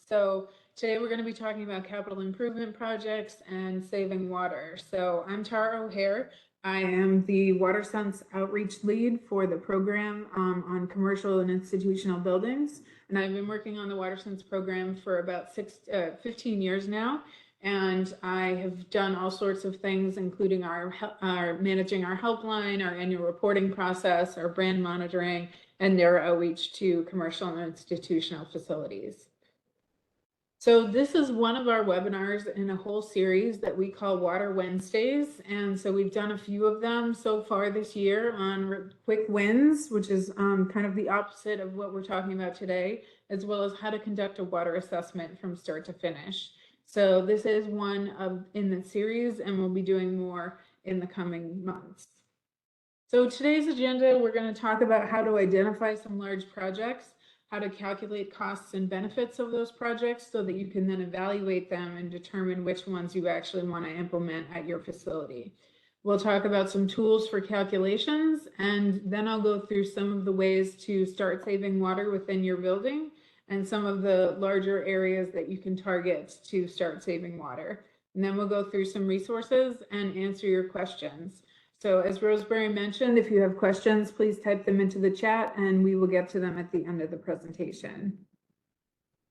So today we're going to be talking about capital improvement projects and saving water. So I'm Tara O'Hare. I am the WaterSense outreach lead for the program on commercial and institutional buildings. And I've been working on the WaterSense program for about 15 years now. And I have done all sorts of things, including our managing our helpline, our annual reporting process, our brand monitoring, and their outreach to commercial and institutional facilities. So this is one of our webinars in a whole series that we call Water Wednesdays. And so we've done a few of them so far this year on quick wins, which is kind of the opposite of what we're talking about today, as well as how to conduct a water assessment from start to finish. So this is one in the series, and we'll be doing more in the coming months. So today's agenda, we're going to talk about how to identify some large projects, how to calculate costs and benefits of those projects so that you can then evaluate them and determine which ones you actually want to implement at your facility. We'll talk about some tools for calculations, and then I'll go through some of the ways to start saving water within your building and some of the larger areas that you can target to start saving water. And then we'll go through some resources and answer your questions. So as Rosemary mentioned, if you have questions, please type them into the chat and we will get to them at the end of the presentation.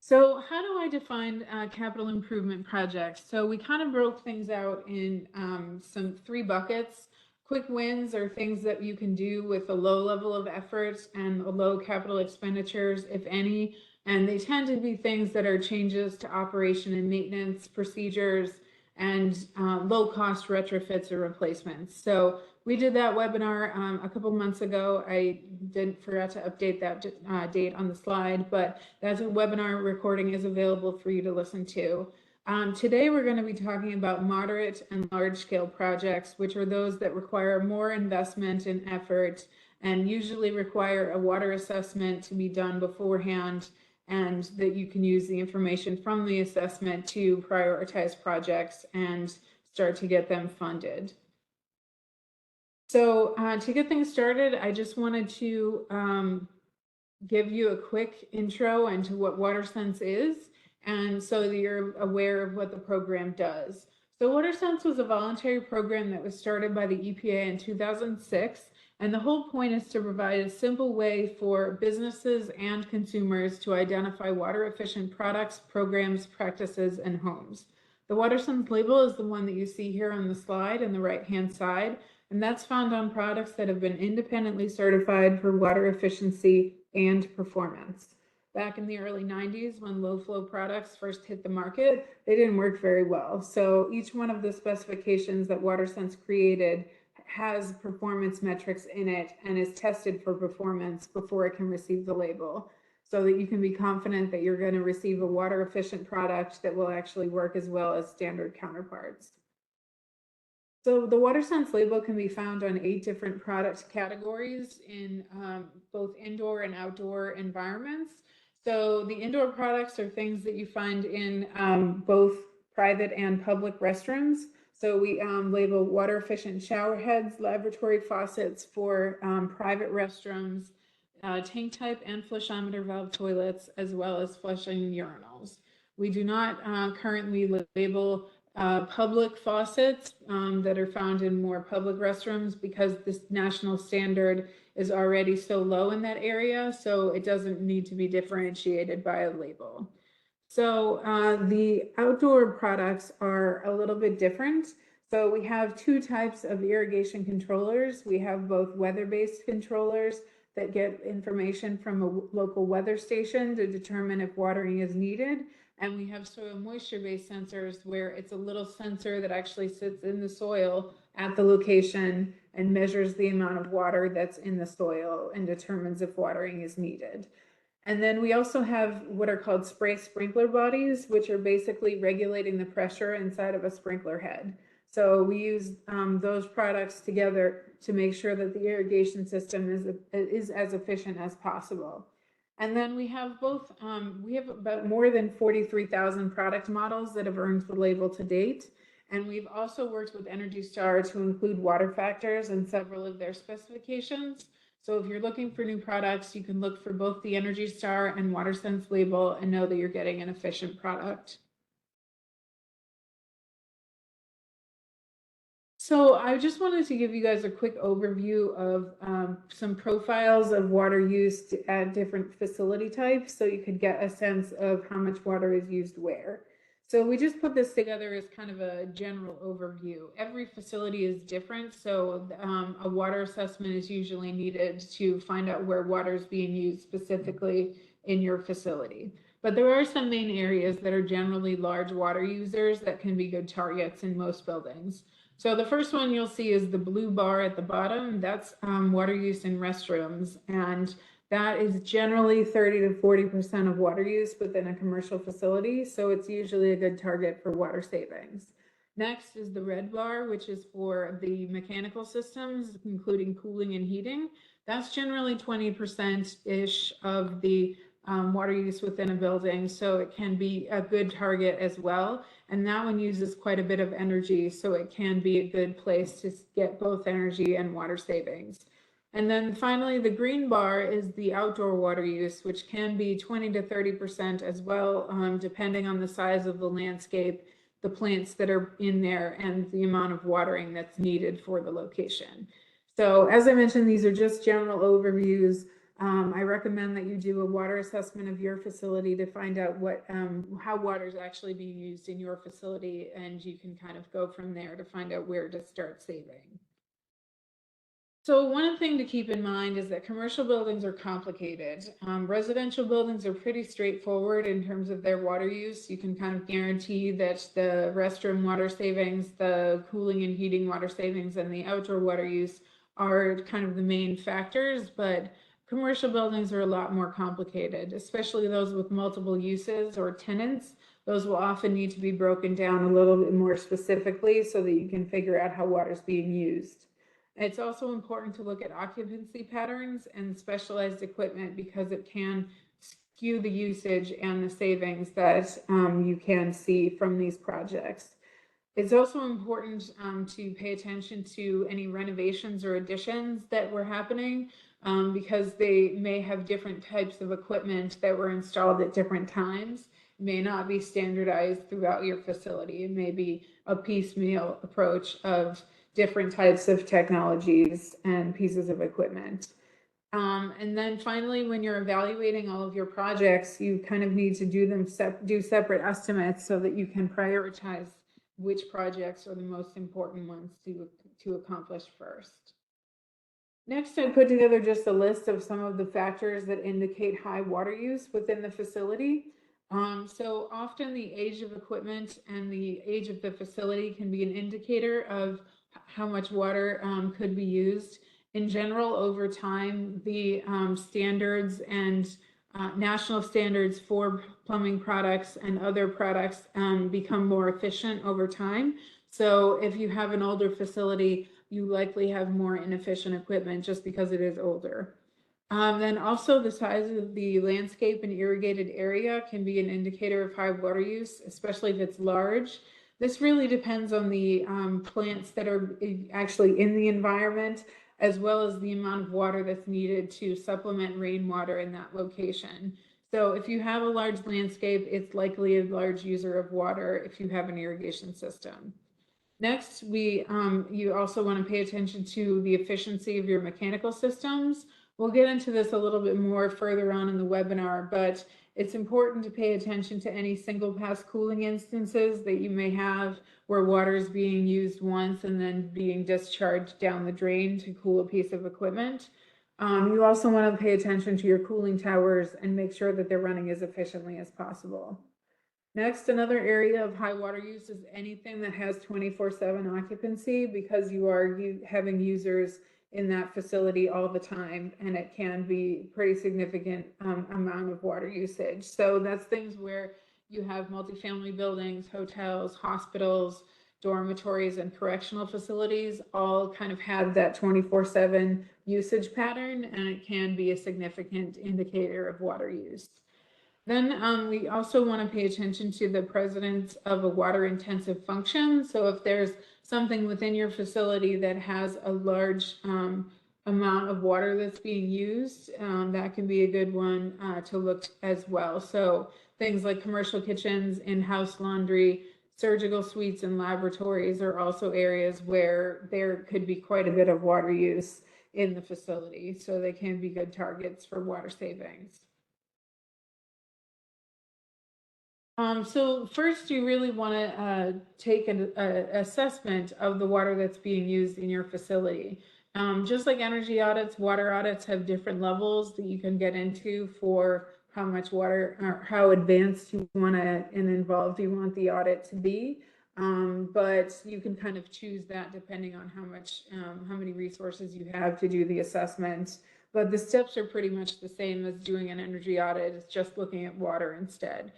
So how do I define capital improvement projects? So we kind of broke things out in some 3 buckets. Quick wins are things that you can do with a low level of effort and a low capital expenditures, if any. And they tend to be things that are changes to operation and maintenance procedures and low cost retrofits or replacements. So we did that webinar a couple months ago. I forgot to update that date on the slide, but that webinar recording is available for you to listen to. Today we're going to be talking about moderate and large scale projects, which are those that require more investment and effort and usually require a water assessment to be done beforehand, and that you can use the information from the assessment to prioritize projects and start to get them funded. So to get things started, I just wanted to give you a quick intro into what WaterSense is, and so that you're aware of what the program does. So WaterSense was a voluntary program that was started by the EPA in 2006. And the whole point is to provide a simple way for businesses and consumers to identify water efficient products, programs, practices, and homes. The WaterSense label is the one that you see here on the slide on the right-hand side, and that's found on products that have been independently certified for water efficiency and performance. Back in the early 90s, when low flow products first hit the market, they didn't work very well. So each one of the specifications that WaterSense created has performance metrics in it and is tested for performance before it can receive the label, so that you can be confident that you're going to receive a water efficient product that will actually work as well as standard counterparts. So the WaterSense label can be found on 8 different product categories in both indoor and outdoor environments. So the indoor products are things that you find in both private and public restrooms. So we label water efficient shower heads, laboratory faucets for private restrooms, tank type and flushometer valve toilets, as well as flushing urinals. We do not currently label public faucets that are found in more public restrooms because this national standard is already so low in that area, so it doesn't need to be differentiated by a label. So the outdoor products are a little bit different. So we have 2 types of irrigation controllers. We have both weather-based controllers that get information from a local weather station to determine if watering is needed. And we have soil moisture-based sensors where it's a little sensor that actually sits in the soil at the location and measures the amount of water that's in the soil and determines if watering is needed. And then we also have what are called spray sprinkler bodies, which are basically regulating the pressure inside of a sprinkler head. So we use those products together to make sure that the irrigation system is as efficient as possible. And then we have both, we have about more than 43,000 product models that have earned the label to date. And we've also worked with Energy Star to include water factors in several of their specifications. So if you're looking for new products, you can look for both the Energy Star and WaterSense label and know that you're getting an efficient product. So I just wanted to give you guys a quick overview of some profiles of water used at different facility types so you could get a sense of how much water is used where. So we just put this together as kind of a general overview. Every facility is different, so a water assessment is usually needed to find out where water is being used specifically in your facility. But there are some main areas that are generally large water users that can be good targets in most buildings. So the first one you'll see is the blue bar at the bottom. That's water use in restrooms. And that is generally 30 to 40% of water use within a commercial facility. So it's usually a good target for water savings. Next is the red bar, which is for the mechanical systems, including cooling and heating. That's generally 20%-ish of the water use within a building, so it can be a good target as well. And that one uses quite a bit of energy, so it can be a good place to get both energy and water savings. And then finally, the green bar is the outdoor water use, which can be 20 to 30% as well, depending on the size of the landscape, the plants that are in there, and the amount of watering that's needed for the location. So as I mentioned, these are just general overviews. I recommend that you do a water assessment of your facility to find out how water is actually being used in your facility, and you can kind of go from there to find out where to start saving. So one thing to keep in mind is that commercial buildings are complicated. Residential buildings are pretty straightforward in terms of their water use. You can kind of guarantee that the restroom water savings, the cooling and heating water savings, and the outdoor water use are kind of the main factors, but commercial buildings are a lot more complicated, especially those with multiple uses or tenants. Those will often need to be broken down a little bit more specifically so that you can figure out how water is being used. It's also important to look at occupancy patterns and specialized equipment because it can skew the usage and the savings that you can see from these projects. It's also important to pay attention to any renovations or additions that were happening because they may have different types of equipment that were installed at different times. It may not be standardized throughout your facility. It may be a piecemeal approach of different types of technologies and pieces of equipment. And then finally, when you're evaluating all of your projects, you kind of need to do separate estimates so that you can prioritize which projects are the most important ones to accomplish first. Next, I put together just a list of some of the factors that indicate high water use within the facility. So often the age of equipment and the age of the facility can be an indicator of how much water could be used. In general, over time, the standards and national standards for plumbing products and other products become more efficient over time. So if you have an older facility, you likely have more inefficient equipment just because it is older. Then also the size of the landscape and irrigated area can be an indicator of high water use, especially if it's large. This really depends on the plants that are actually in the environment, as well as the amount of water that's needed to supplement rainwater in that location. So if you have a large landscape, it's likely a large user of water if you have an irrigation system. Next, you also want to pay attention to the efficiency of your mechanical systems. We'll get into this a little bit more further on in the webinar, but it's important to pay attention to any single pass cooling instances that you may have where water is being used once and then being discharged down the drain to cool a piece of equipment. You also want to pay attention to your cooling towers and make sure that they're running as efficiently as possible. Next, another area of high water use is anything that has 24/7 occupancy because you are having users in that facility all the time, and it can be pretty significant amount of water usage. So that's things where you have multifamily buildings, hotels, hospitals, dormitories, and correctional facilities all kind of have that 24/7 usage pattern, and it can be a significant indicator of water use. Then we also want to pay attention to the presence of a water intensive function. So if there's something within your facility that has a large amount of water that's being used, that can be a good one to look as well. So things like commercial kitchens, in-house laundry, surgical suites, and laboratories are also areas where there could be quite a bit of water use in the facility. So they can be good targets for water savings. So first, you really want to take an assessment of the water that's being used in your facility. Just like energy audits, water audits have different levels that you can get into for how much water or how advanced you want to and involved you want the audit to be. But you can kind of choose that depending on how many resources you have to do the assessment. But the steps are pretty much the same as doing an energy audit. It's just looking at water instead.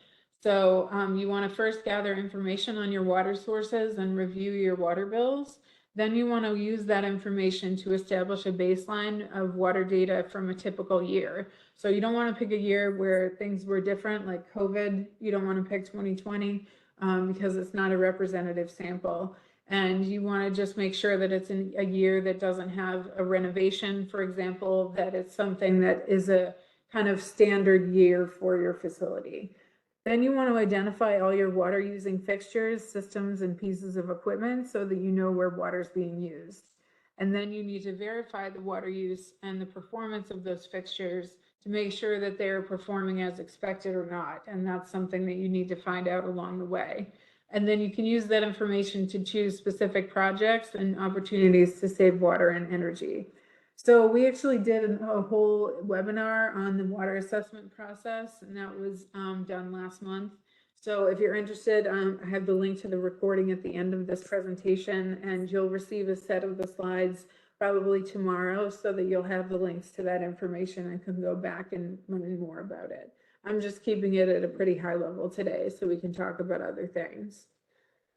So you want to first gather information on your water sources and review your water bills. Then you want to use that information to establish a baseline of water data from a typical year. So you don't want to pick a year where things were different, like COVID. You don't want to pick 2020 because it's not a representative sample. And you want to just make sure that it's in a year that doesn't have a renovation, for example, that it's something that is a kind of standard year for your facility. Then you want to identify all your water using fixtures, systems, and pieces of equipment so that you know where water is being used. And then you need to verify the water use and the performance of those fixtures to make sure that they're performing as expected or not. And that's something that you need to find out along the way. And then you can use that information to choose specific projects and opportunities to save water and energy. So we actually did a whole webinar on the water assessment process, and that was done last month. So if you're interested, I have the link to the recording at the end of this presentation, and you'll receive a set of the slides probably tomorrow so that you'll have the links to that information and can go back and learn more about it. I'm just keeping it at a pretty high level today so we can talk about other things.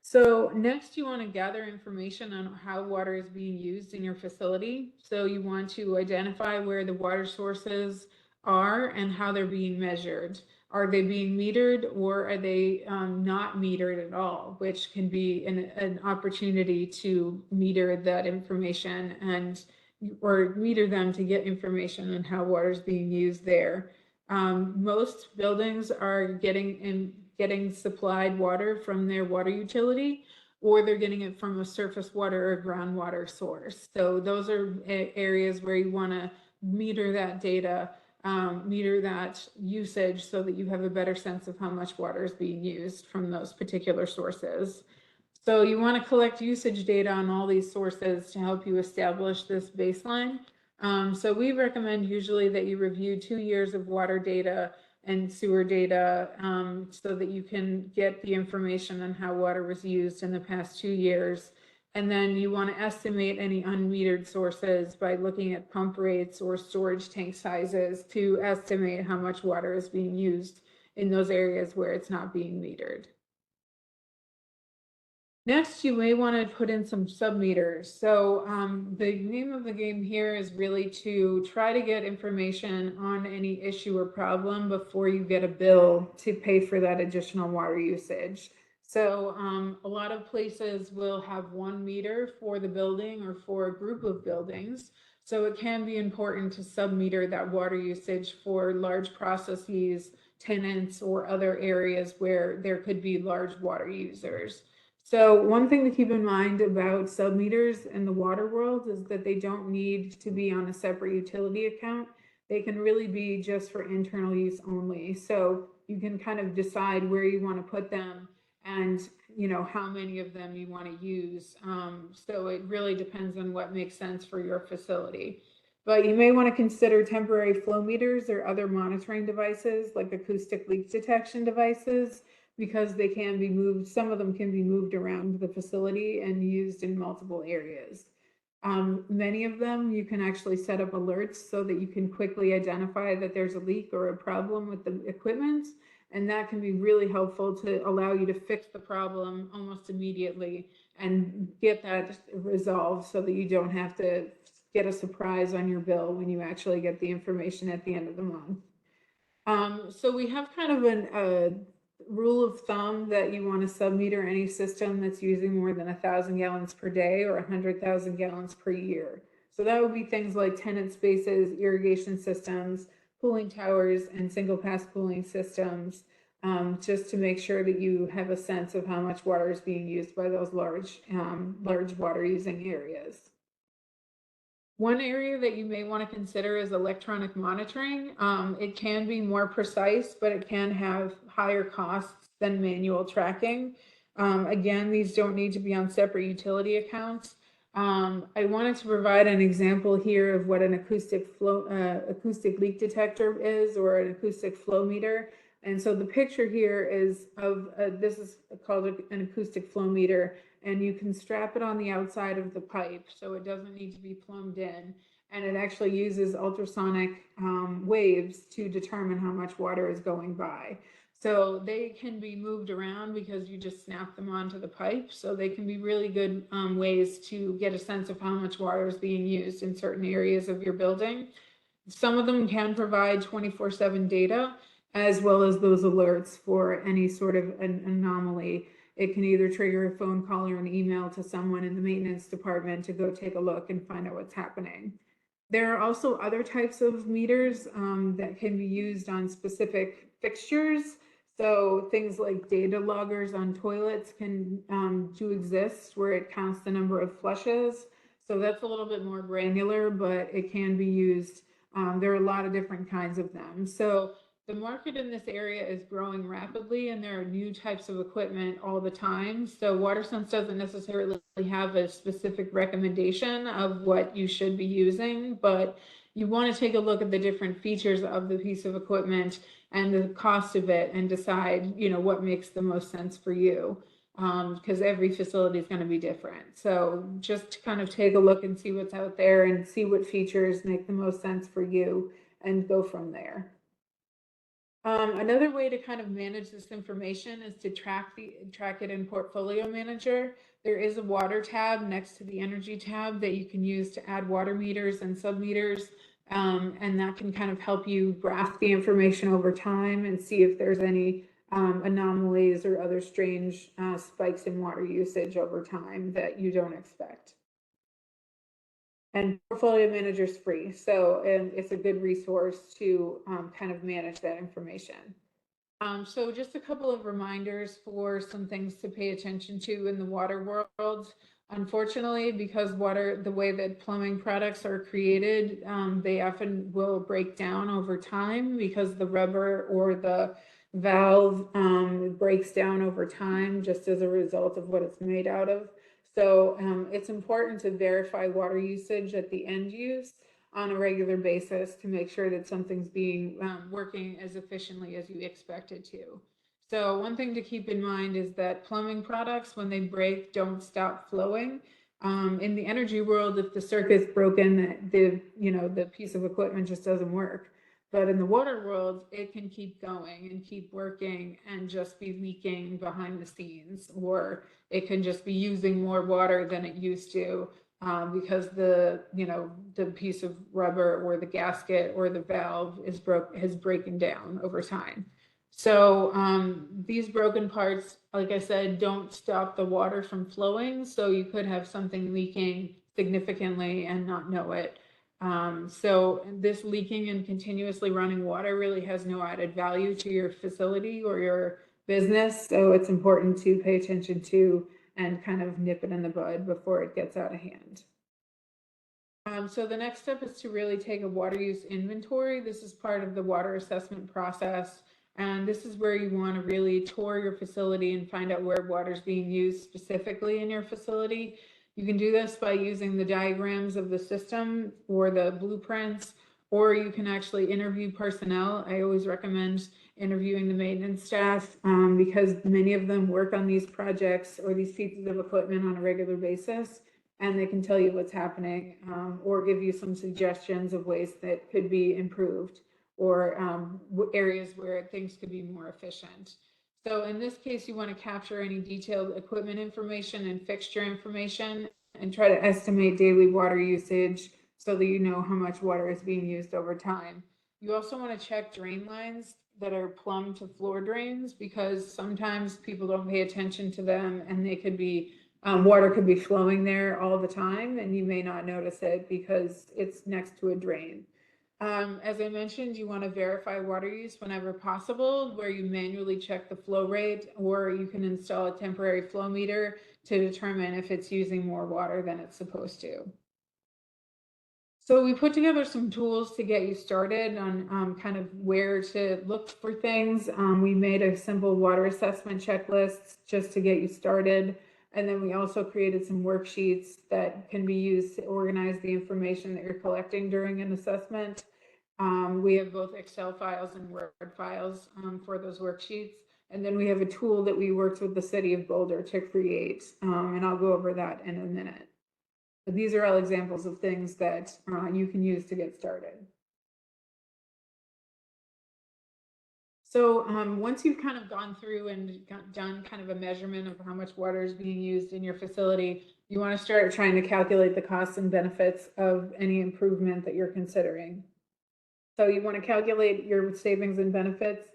So next you want to gather information on how water is being used in your facility. So you want to identify where the water sources are and how they're being measured. Are they being metered or are they not metered at all, which can be an opportunity to meter that information and or meter them to get information on how water is being used there. Most buildings are getting supplied water from their water utility, or they're getting it from a surface water or groundwater source. So those are areas where you want to meter that data, meter that usage so that you have a better sense of how much water is being used from those particular sources. So you want to collect usage data on all these sources to help you establish this baseline. So we recommend usually that you review 2 years of water data and sewer data so that you can get the information on how water was used in the past 2 years. And then you want to estimate any unmetered sources by looking at pump rates or storage tank sizes to estimate how much water is being used in those areas where it's not being metered. Next, you may want to put in some submeters. So the name of the game here is really to try to get information on any issue or problem before you get a bill to pay for that additional water usage. So a lot of places will have one meter for the building or for a group of buildings. So it can be important to submeter that water usage for large processes, tenants, or other areas where there could be large water users. So one thing to keep in mind about submeters in the water world is that they don't need to be on a separate utility account. They can really be just for internal use only. So you can kind of decide where you want to put them and how many of them you want to use. So it really depends on what makes sense for your facility. But you may want to consider temporary flow meters or other monitoring devices like acoustic leak detection devices, because they can be moved. Some of them can be moved around the facility and used in multiple areas. Many of them you can actually set up alerts so that you can quickly identify that there's a leak or a problem with the equipment. And that can be really helpful to allow you to fix the problem almost immediately and get that resolved so that you don't have to get a surprise on your bill when you actually get the information at the end of the month. So we have kind of a rule of thumb that you want to submeter any system that's using more than 1,000 gallons per day or 100,000 gallons per year. So that would be things like tenant spaces, irrigation systems, cooling towers, and single pass cooling systems, just to make sure that you have a sense of how much water is being used by those large water using areas. One area that you may want to consider is electronic monitoring. It can be more precise, but it can have higher costs than manual tracking. Again, these don't need to be on separate utility accounts. I wanted to provide an example here of what an acoustic leak detector is, or an acoustic flow meter. And so the picture here is of this is called an acoustic flow meter, and you can strap it on the outside of the pipe, so it doesn't need to be plumbed in. And it actually uses ultrasonic waves to determine how much water is going by. So they can be moved around because you just snap them onto the pipe. So they can be really good ways to get a sense of how much water is being used in certain areas of your building. Some of them can provide 24/7 data, as well as those alerts for any sort of an anomaly. It can either trigger a phone call or an email to someone in the maintenance department to go take a look and find out what's happening. There are also other types of meters that can be used on specific fixtures. So things like data loggers on toilets can do exist, where it counts the number of flushes. So that's a little bit more granular, but it can be used. There are a lot of different kinds of them. So the market in this area is growing rapidly, and there are new types of equipment all the time. So WaterSense doesn't necessarily have a specific recommendation of what you should be using, but you want to take a look at the different features of the piece of equipment and the cost of it, and decide, what makes the most sense for you, because every facility is going to be different. So just kind of take a look and see what's out there and see what features make the most sense for you, and go from there. Another way to kind of manage this information is to track it in Portfolio Manager. There is a water tab next to the energy tab that you can use to add water meters and submeters, and that can kind of help you graph the information over time and see if there's any anomalies or other strange spikes in water usage over time that you don't expect. And Portfolio Manager is free, so it's a good resource to kind of manage that information. So just a couple of reminders for some things to pay attention to in the water world. Unfortunately, because the way that plumbing products are created, they often will break down over time because the rubber or the valve breaks down over time just as a result of what it's made out of. So it's important to verify water usage at the end use on a regular basis to make sure that something's being working as efficiently as you expect it to. So one thing to keep in mind is that plumbing products, when they break, don't stop flowing. In the energy world, if the circuit's broken, the piece of equipment just doesn't work. But in the water world, it can keep going and keep working and just be leaking behind the scenes, or it can just be using more water than it used to because the piece of rubber or the gasket or the valve has broken down over time. So these broken parts, like I said, don't stop the water from flowing. So you could have something leaking significantly and not know it. So this leaking and continuously running water really has no added value to your facility or your business. So it's important to pay attention to and kind of nip it in the bud before it gets out of hand. So the next step is to really take a water use inventory. This is part of the water assessment process. And this is where you want to really tour your facility and find out where water is being used specifically in your facility. You can do this by using the diagrams of the system or the blueprints, or you can actually interview personnel. I always recommend interviewing the maintenance staff because many of them work on these projects or these pieces of equipment on a regular basis, and they can tell you what's happening or give you some suggestions of ways that could be improved, or areas where things could be more efficient. So in this case, you want to capture any detailed equipment information and fixture information and try to estimate daily water usage so that you know how much water is being used over time. You also want to check drain lines that are plumbed to floor drains, because sometimes people don't pay attention to them and they could be Water could be flowing there all the time and you may not notice it because it's next to a drain. As I mentioned, you want to verify water use whenever possible, where you manually check the flow rate, or you can install a temporary flow meter to determine if it's using more water than it's supposed to. So we put together some tools to get you started on kind of where to look for things. We made a simple water assessment checklist just to get you started. And then we also created some worksheets that can be used to organize the information that you're collecting during an assessment. We have both Excel files and Word files for those worksheets. And then we have a tool that we worked with the city of Boulder to create, and I'll go over that in a minute. But these are all examples of things that you can use to get started. So once you've kind of gone through and done kind of a measurement of how much water is being used in your facility, you want to start trying to calculate the costs and benefits of any improvement that you're considering. So you want to calculate your savings and benefits.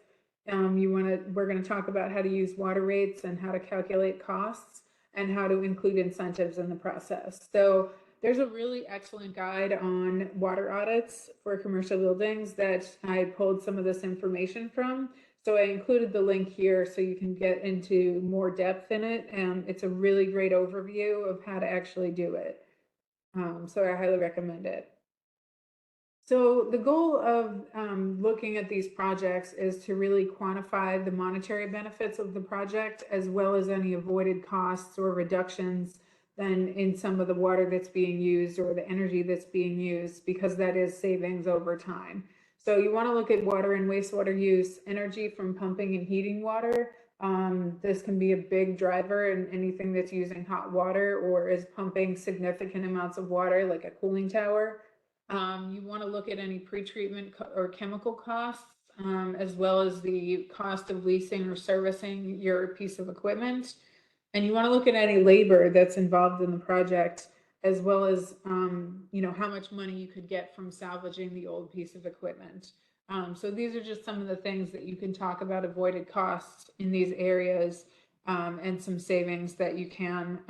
We're going to talk about how to use water rates and how to calculate costs and how to include incentives in the process. So there's a really excellent guide on water audits for commercial buildings that I pulled some of this information from. So I included the link here so you can get into more depth in it. And it's a really great overview of how to actually do it. So I highly recommend it. So the goal of looking at these projects is to really quantify the monetary benefits of the project, as well as any avoided costs or reductions then in some of the water that's being used or the energy that's being used, because that is savings over time. So you want to look at water and wastewater use, energy from pumping and heating water. This can be a big driver in anything that's using hot water or is pumping significant amounts of water, like a cooling tower. You want to look at any pretreatment or chemical costs, as well as the cost of leasing or servicing your piece of equipment. And you want to look at any labor that's involved in the project, as well as how much money you could get from salvaging the old piece of equipment. So these are just some of the things that you can talk about avoided costs in these areas, and some savings that you can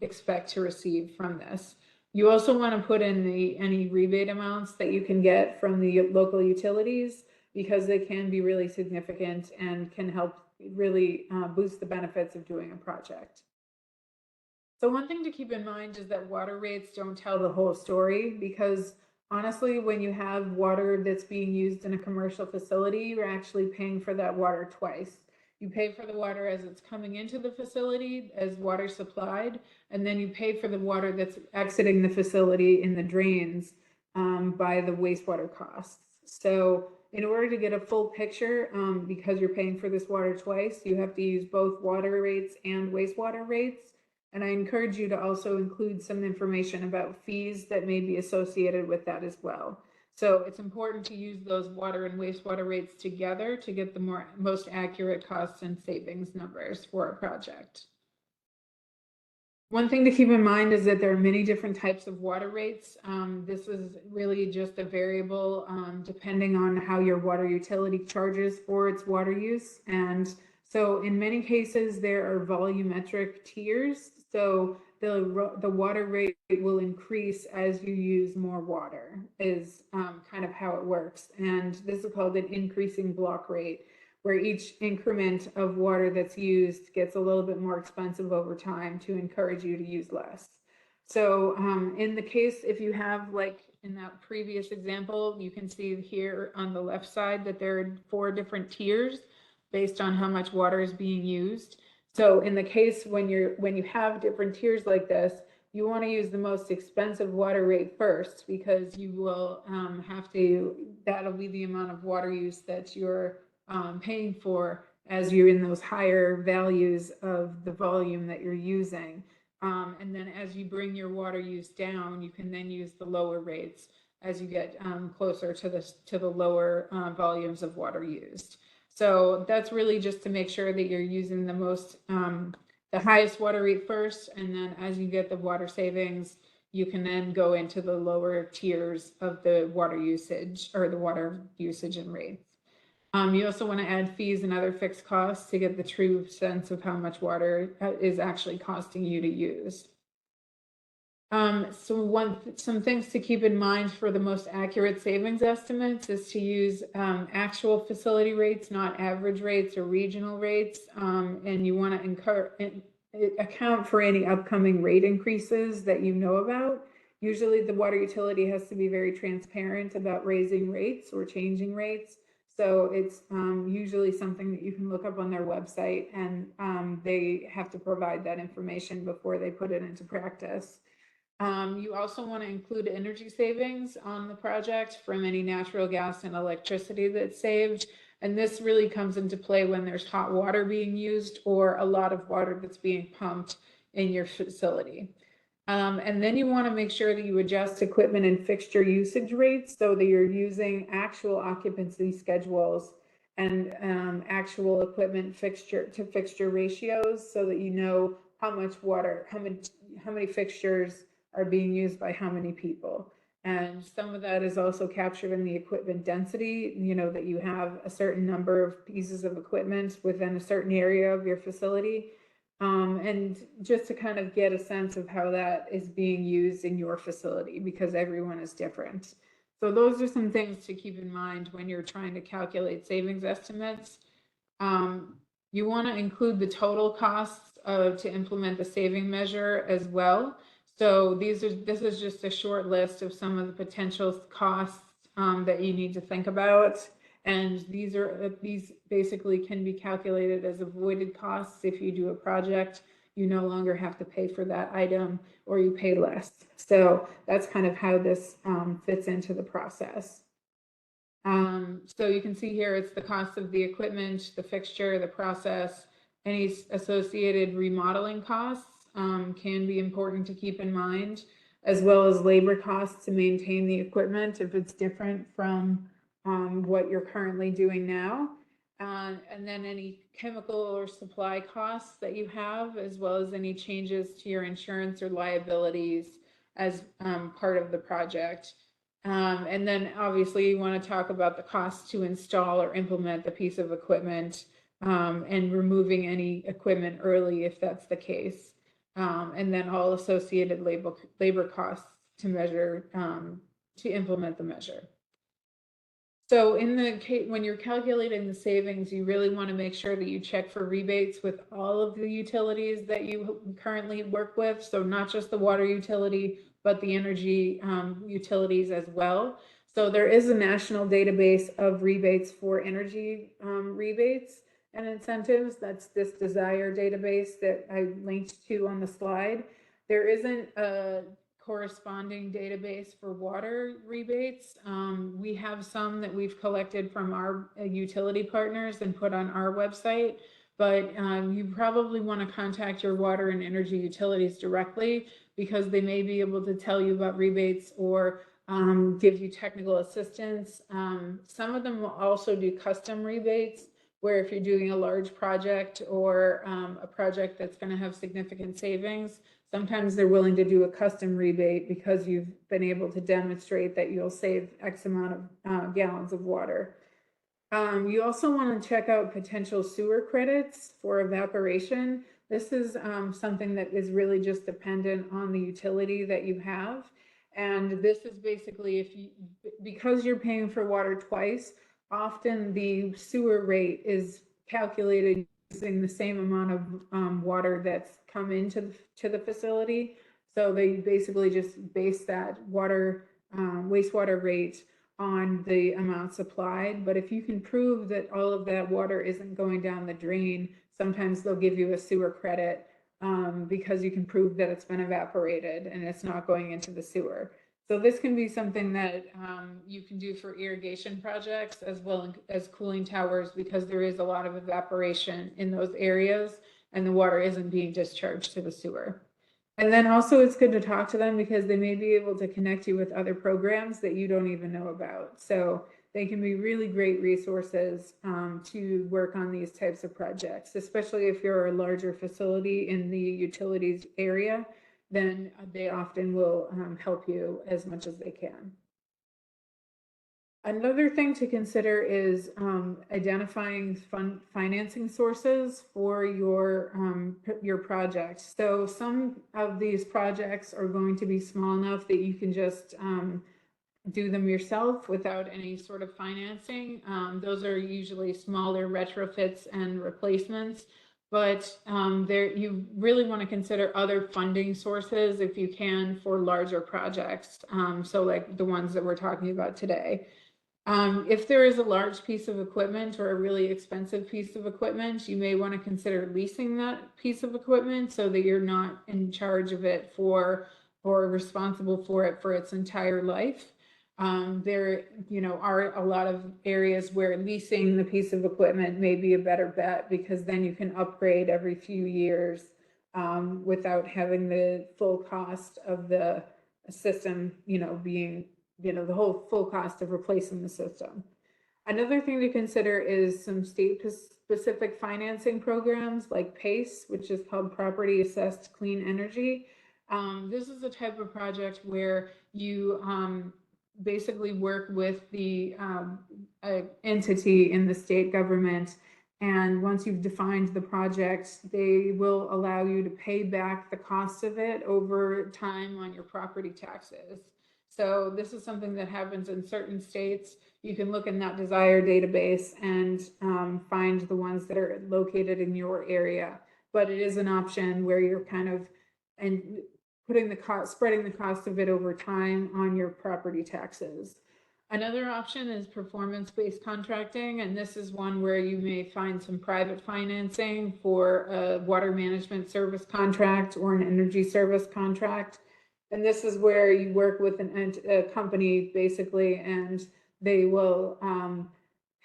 expect to receive from this. You also want to put in any rebate amounts that you can get from the local utilities, because they can be really significant and can help really boost the benefits of doing a project. So one thing to keep in mind is that water rates don't tell the whole story, because honestly, when you have water that's being used in a commercial facility, you're actually paying for that water twice. You pay for the water as it's coming into the facility as water supplied, and then you pay for the water that's exiting the facility in the drains by the wastewater costs. So in order to get a full picture, because you're paying for this water twice, you have to use both water rates and wastewater rates. And I encourage you to also include some information about fees that may be associated with that as well. So it's important to use those water and wastewater rates together to get the most accurate costs and savings numbers for a project. One thing to keep in mind is that there are many different types of water rates. This is really just a variable depending on how your water utility charges for its water use. And so in many cases, there are volumetric tiers. So the water rate will increase as you use more water, is kind of how it works. And this is called an increasing block rate, where each increment of water that's used gets a little bit more expensive over time to encourage you to use less. So in the case, if you have, like in that previous example, you can see here on the left side that there are 4 different tiers based on how much water is being used. So in the case when you have different tiers like this, you want to use the most expensive water rate first, because you will that'll be the amount of water use that you're paying for as you're in those higher values of the volume that you're using. And then as you bring your water use down, you can then use the lower rates as you get closer to the lower volumes of water used. So that's really just to make sure that you're using the highest water rate first, and then as you get the water savings, you can then go into the lower tiers of the water usage or the water usage and rates. You also want to add fees and other fixed costs to get the true sense of how much water is actually costing you to use. Some things to keep in mind for the most accurate savings estimates is to use actual facility rates, not average rates or regional rates. And you want to account for any upcoming rate increases that you know about. Usually the water utility has to be very transparent about raising rates or changing rates. So it's usually something that you can look up on their website, and they have to provide that information before they put it into practice. You also want to include energy savings on the project from any natural gas and electricity that's saved. And this really comes into play when there's hot water being used or a lot of water that's being pumped in your facility. And then you want to make sure that you adjust equipment and fixture usage rates so that you're using actual occupancy schedules and actual equipment fixture ratios so that you know how much water, how many fixtures are being used by how many people. And some of that is also captured in the equipment density, you know, that you have a certain number of pieces of equipment within a certain area of your facility. And just to kind of get a sense of how that is being used in your facility, because everyone is different. So those are some things to keep in mind when you're trying to calculate savings estimates. You want to include the total costs to implement the saving measure as well. So this is just a short list of some of the potential costs that you need to think about. And these basically can be calculated as avoided costs. If you do a project, you no longer have to pay for that item, or you pay less. So that's kind of how this fits into the process. So you can see here, it's the cost of the equipment, the fixture, the process, any associated remodeling costs can be important to keep in mind, as well as labor costs to maintain the equipment if it's different from what you're currently doing now. And then any chemical or supply costs that you have, as well as any changes to your insurance or liabilities as part of the project. And then obviously you want to talk about the cost to install or implement the piece of equipment and removing any equipment early if that's the case. And then all associated labor costs to measure, to implement the measure. So when you're calculating the savings, you really want to make sure that you check for rebates with all of the utilities that you currently work with. So not just the water utility, but the energy utilities as well. So there is a national database of rebates for energy rebates and incentives. That's this Desire database that I linked to on the slide. There isn't a corresponding database for water rebates. We have some that we've collected from our utility partners and put on our website, but you probably want to contact your water and energy utilities directly, because they may be able to tell you about rebates or give you technical assistance. Some of them will also do custom rebates, where if you're doing a large project or a project that's going to have significant savings, sometimes they're willing to do a custom rebate because you've been able to demonstrate that you'll save X amount of gallons of water. You also want to check out potential sewer credits for evaporation. This is something that is really just dependent on the utility that you have. And this is basically because you're paying for water twice, often the sewer rate is calculated using the same amount of water that's come into the facility. So they basically just base that wastewater rate on the amount supplied. But if you can prove that all of that water isn't going down the drain, sometimes they'll give you a sewer credit because you can prove that it's been evaporated and it's not going into the sewer. So this can be something that you can do for irrigation projects as well as cooling towers, because there is a lot of evaporation in those areas and the water isn't being discharged to the sewer. And then also it's good to talk to them because they may be able to connect you with other programs that you don't even know about. So they can be really great resources to work on these types of projects, especially if you're a larger facility in the utilities area. Then they often will help you as much as they can. Another thing to consider is identifying financing sources for your project. So some of these projects are going to be small enough that you can just do them yourself without any sort of financing. Those are usually smaller retrofits and replacements, but you really want to consider other funding sources if you can for larger projects. So like the ones that we're talking about today. If there is a large piece of equipment or a really expensive piece of equipment, you may want to consider leasing that piece of equipment so that you're not in charge of it or responsible for it for its entire life. There, are a lot of areas where leasing the piece of equipment may be a better bet because then you can upgrade every few years without having the full cost of the system, being the whole full cost of replacing the system. Another thing to consider is some state specific financing programs like PACE, which is called Property Assessed Clean Energy. This is a type of project where you basically work with the entity in the state government. And once you've defined the project, they will allow you to pay back the cost of it over time on your property taxes. So this is something that happens in certain states. You can look in that Desire database and find the ones that are located in your area. But it is an option where you're kind of spreading the cost of it over time on your property taxes. Another option is performance-based contracting, and this is one where you may find some private financing for a water management service contract or an energy service contract. And this is where you work with a company basically, and they will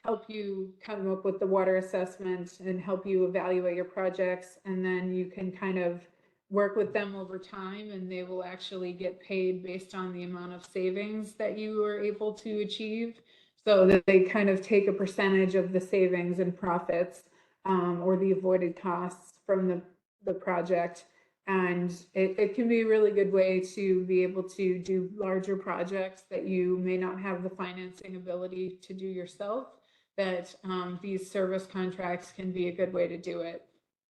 help you come up with the water assessment and help you evaluate your projects. And then you can kind of work with them over time, and they will actually get paid based on the amount of savings that you are able to achieve. So that they kind of take a percentage of the savings and profits or the avoided costs from the project. And it can be a really good way to be able to do larger projects that you may not have the financing ability to do yourself, that these service contracts can be a good way to do it.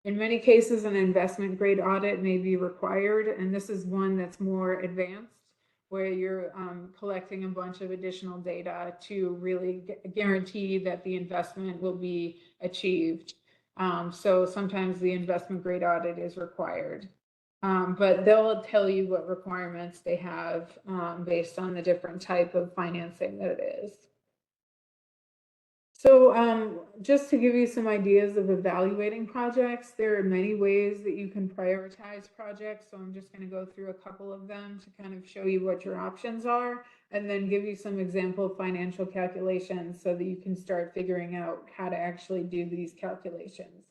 In many cases, an investment grade audit may be required, and this is one that's more advanced, where you're collecting a bunch of additional data to really guarantee that the investment will be achieved. So sometimes the investment grade audit is required. But they'll tell you what requirements they have based on the different type of financing that it is. So just to give you some ideas of evaluating projects, there are many ways that you can prioritize projects. So I'm just going to go through a couple of them to kind of show you what your options are, and then give you some example financial calculations so that you can start figuring out how to actually do these calculations.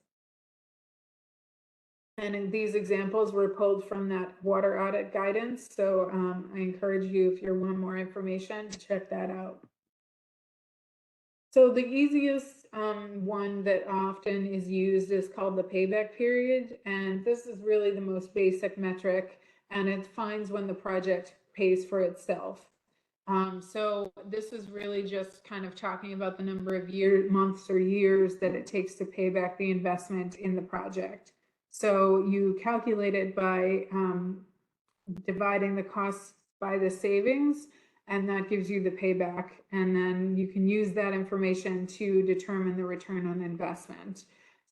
And in these examples were pulled from that water audit guidance. So I encourage you, if you want more information, to check that out. So the easiest one that often is used is called the payback period. And this is really the most basic metric, and it defines when the project pays for itself. So this is really just kind of talking about the number of months or years that it takes to pay back the investment in the project. So you calculate it by dividing the costs by the savings, and that gives you the payback. And then you can use that information to determine the return on investment.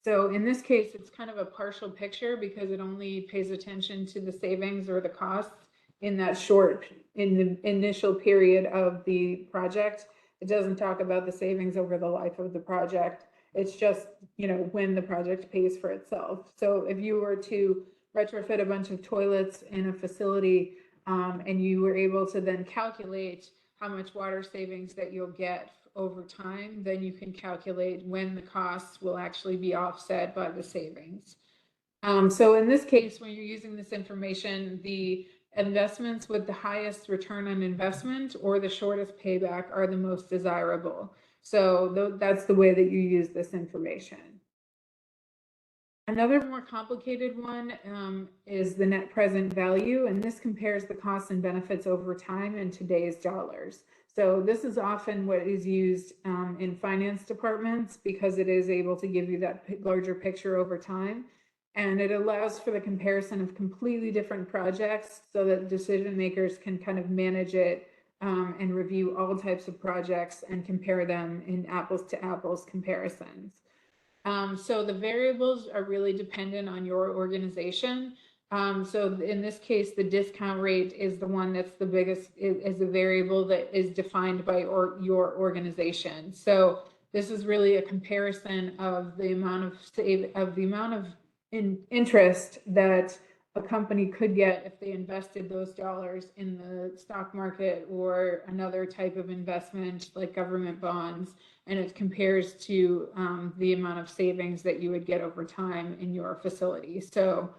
So in this case, it's kind of a partial picture because it only pays attention to the savings or the costs in the initial period of the project. It doesn't talk about the savings over the life of the project. It's just, when the project pays for itself. So if you were to retrofit a bunch of toilets in a facility, and you were able to then calculate how much water savings that you'll get over time, then you can calculate when the costs will actually be offset by the savings. So in this case, when you're using this information, the investments with the highest return on investment or the shortest payback are the most desirable. So that's the way that you use this information. Another more complicated one is the net present value, and this compares the costs and benefits over time in today's dollars. So this is often what is used in finance departments because it is able to give you that larger picture over time. And it allows for the comparison of completely different projects so that decision makers can kind of manage it and review all types of projects and compare them in apples to apples comparisons. So the variables are really dependent on your organization. So in this case, the discount rate is the one that's the biggest, is a variable that is defined by your organization. So this is really a comparison of the amount of interest that a company could get if they invested those dollars in the stock market or another type of investment like government bonds, and it compares to the amount of savings that you would get over time in your facility. So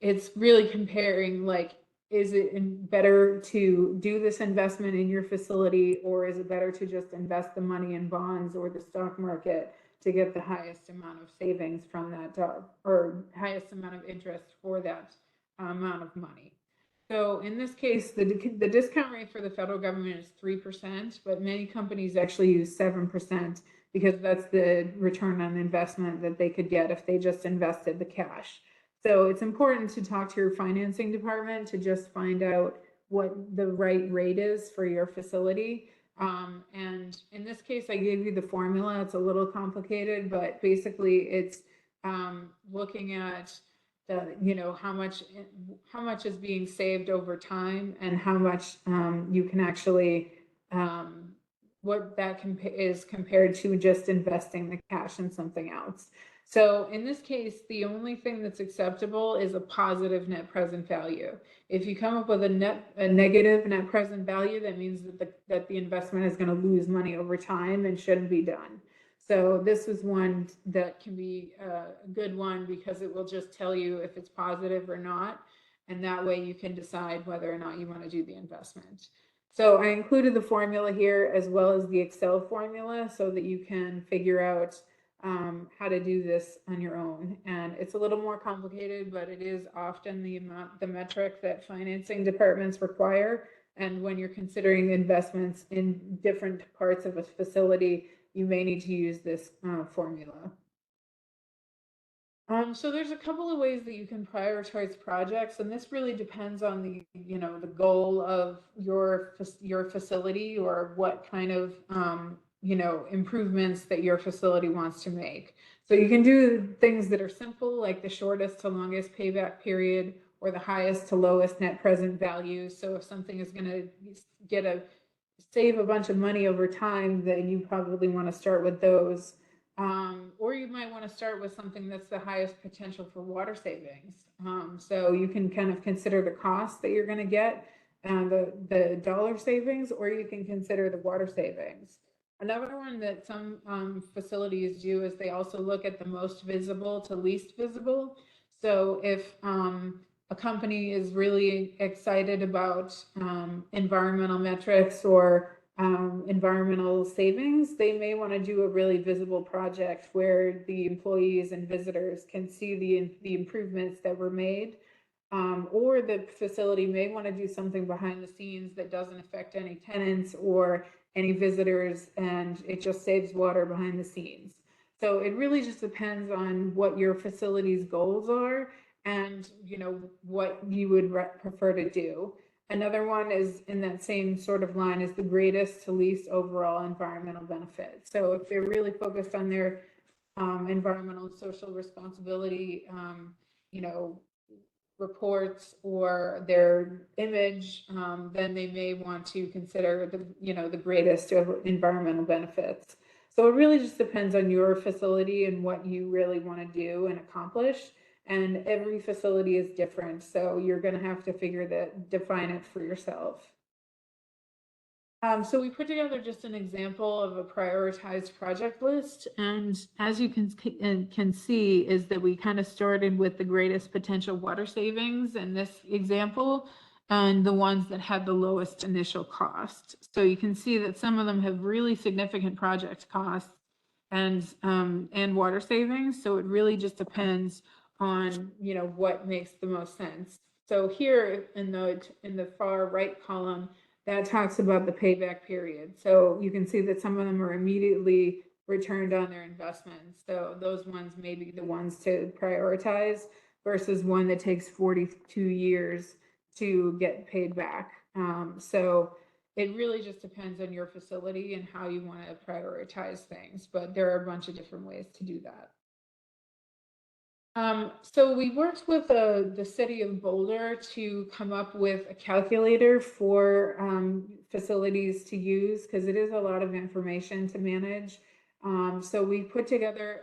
it's really comparing, like, is it better to do this investment in your facility, or is it better to just invest the money in bonds or the stock market to get the highest amount of savings from that or highest amount of interest for that amount of money. So in this case, the discount rate for the federal government is 3%, but many companies actually use 7% because that's the return on investment that they could get if they just invested the cash. So it's important to talk to your financing department to just find out what the right rate is for your facility. And in this case, I gave you the formula. It's a little complicated, but basically it's looking at the, how much is being saved over time and how much you can actually, what that is compared to just investing the cash in something else. So in this case, the only thing that's acceptable is a positive net present value. If you come up with a negative net present value, that means that the investment is going to lose money over time and shouldn't be done. So this is one that can be a good one because it will just tell you if it's positive or not. And that way you can decide whether or not you want to do the investment. So I included the formula here as well as the Excel formula so that you can figure out how to do this on your own. And it's a little more complicated, but it is often the metric that financing departments require. And when you're considering investments in different parts of a facility, you may need to use this formula. So there's a couple of ways that you can prioritize projects, and this really depends on the goal of your facility or what kind of improvements that your facility wants to make. So you can do things that are simple, like the shortest to longest payback period or the highest to lowest net present value. So if something is going to save a bunch of money over time, then you probably want to start with those. Or you might want to start with something that's the highest potential for water savings. So you can kind of consider the cost that you're going to get, the dollar savings, or you can consider the water savings. Another one that some facilities do is they also look at the most visible to least visible. So if a company is really excited about environmental metrics or environmental savings, they may want to do a really visible project where the employees and visitors can see the improvements that were made. Or the facility may want to do something behind the scenes that doesn't affect any tenants or any visitors, and it just saves water behind the scenes. So it really just depends on what your facility's goals are and what you would prefer to do. Another one is in that same sort of line is the greatest to least overall environmental benefit. So if they're really focused on their environmental and social responsibility, reports or their image, then they may want to consider the greatest of environmental benefits. So it really just depends on your facility and what you really want to do and accomplish. And every facility is different, so you're going to have to define it for yourself. So we put together just an example of a prioritized project list, and as you can see is that we kind of started with the greatest potential water savings in this example, and the ones that had the lowest initial cost. So you can see that some of them have really significant project costs and water savings. So it really just depends on what makes the most sense. So here in the far right column, that talks about the payback period. So you can see that some of them are immediately returned on their investments. So those ones may be the ones to prioritize versus one that takes 42 years to get paid back. So it really just depends on your facility and how you want to prioritize things, but there are a bunch of different ways to do that. So we worked with the city of Boulder to come up with a calculator for facilities to use because it is a lot of information to manage. So we put together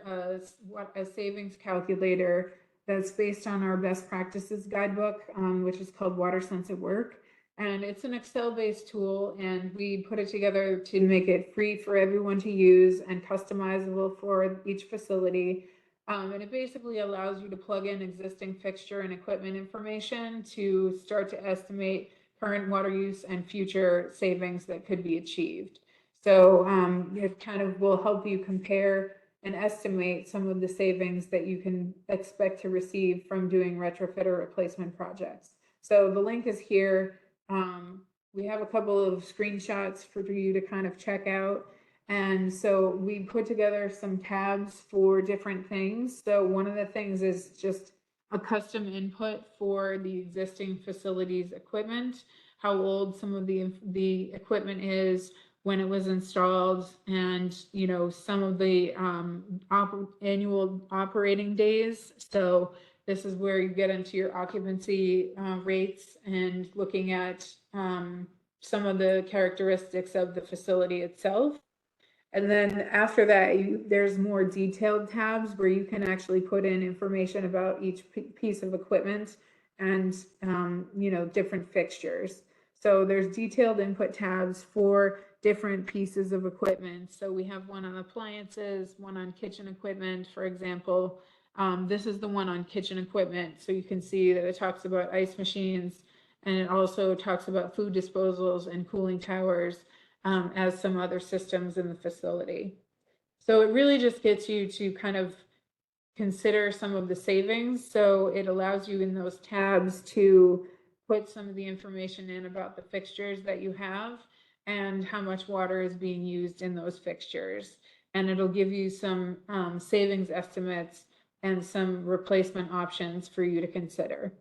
a savings calculator that's based on our best practices guidebook, which is called Water Sense at Work. And it's an Excel-based tool, and we put it together to make it free for everyone to use and customizable for each facility. And it basically allows you to plug in existing fixture and equipment information to start to estimate current water use and future savings that could be achieved. So it kind of will help you compare and estimate some of the savings that you can expect to receive from doing retrofit or replacement projects. So the link is here. We have a couple of screenshots for you to kind of check out. And so we put together some tabs for different things. So one of the things is just a custom input for the existing facilities equipment, how old some of the equipment is, when it was installed, and some of the annual operating days. So this is where you get into your occupancy rates and looking at some of the characteristics of the facility itself. And then after that, there's more detailed tabs where you can actually put in information about each piece of equipment and different fixtures. So there's detailed input tabs for different pieces of equipment. So we have one on appliances, one on kitchen equipment, for example. This is the one on kitchen equipment. So you can see that it talks about ice machines, and it also talks about food disposals and cooling towers as some other systems in the facility. So it really just gets you to kind of consider some of the savings. So it allows you in those tabs to put some of the information in about the fixtures that you have and how much water is being used in those fixtures. And it'll give you some savings estimates and some replacement options for you to consider.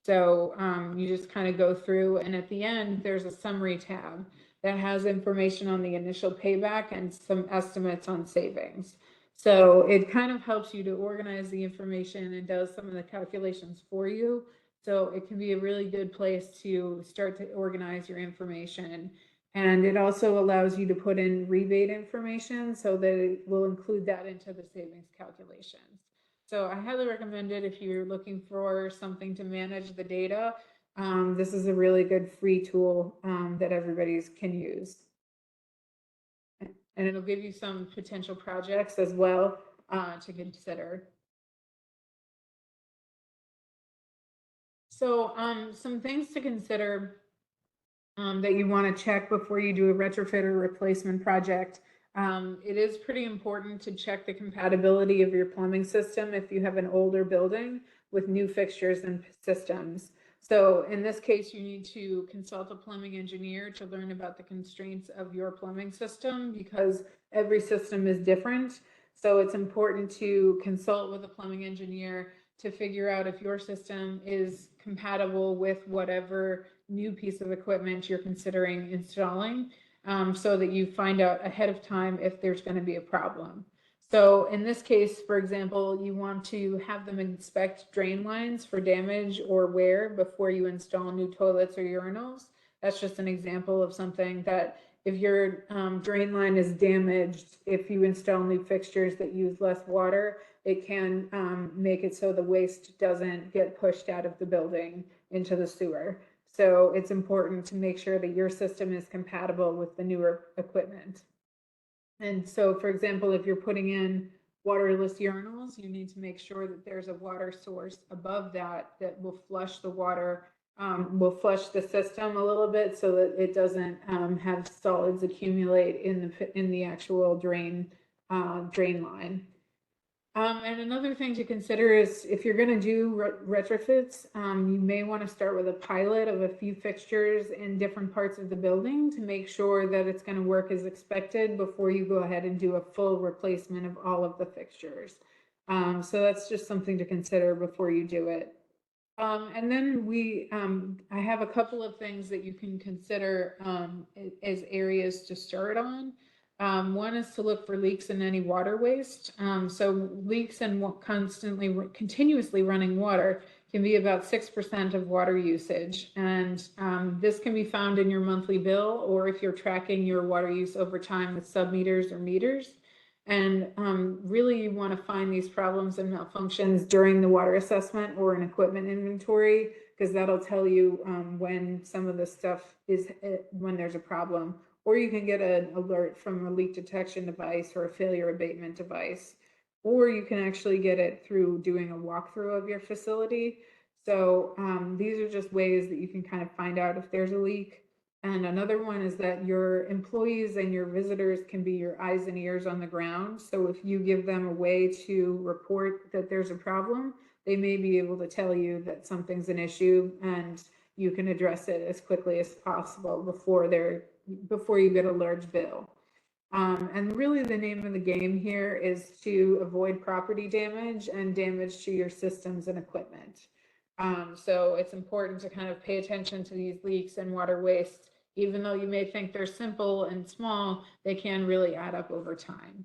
So you just kind of go through, and at the end, there's a summary tab that has information on the initial payback and some estimates on savings. So it kind of helps you to organize the information and does some of the calculations for you. So it can be a really good place to start to organize your information. And it also allows you to put in rebate information so that it will include that into the savings calculations. So I highly recommend it if you're looking for something to manage the data. This is a really good free tool that everybody can use. And it'll give you some potential projects as well to consider. So some things to consider that you want to check before you do a retrofit or replacement project. It is pretty important to check the compatibility of your plumbing system if you have an older building with new fixtures and systems. So in this case, you need to consult a plumbing engineer to learn about the constraints of your plumbing system because every system is different. So it's important to consult with a plumbing engineer to figure out if your system is compatible with whatever new piece of equipment you're considering installing, so that you find out ahead of time if there's going to be a problem. So in this case, for example, you want to have them inspect drain lines for damage or wear before you install new toilets or urinals. That's just an example of something that if your drain line is damaged, if you install new fixtures that use less water, it can make it so the waste doesn't get pushed out of the building into the sewer. So it's important to make sure that your system is compatible with the newer equipment. And so, for example, if you're putting in waterless urinals, you need to make sure that there's a water source above that that will flush the water, will flush the system a little bit so that it doesn't have solids accumulate in the actual drain line. And another thing to consider is if you're going to do retrofits, you may want to start with a pilot of a few fixtures in different parts of the building to make sure that it's going to work as expected before you go ahead and do a full replacement of all of the fixtures. So that's just something to consider before you do it. And then I have a couple of things that you can consider as areas to start on. One is to look for leaks in any water waste. So leaks in continuously running water can be about 6% of water usage. And this can be found in your monthly bill, or if you're tracking your water use over time with submeters or meters. And really, you want to find these problems and malfunctions during the water assessment or an equipment inventory, because that'll tell you when some of the stuff is, when there's a problem. Or you can get an alert from a leak detection device or a failure abatement device. Or you can actually get it through doing a walkthrough of your facility. So these are just ways that you can kind of find out if there's a leak. And another one is that your employees and your visitors can be your eyes and ears on the ground. So if you give them a way to report that there's a problem, they may be able to tell you that something's an issue and you can address it as quickly as possible before you get a large bill. And really the name of the game here is to avoid property damage and damage to your systems and equipment. So it's important to kind of pay attention to these leaks and water waste. Even though you may think they're simple and small, they can really add up over time.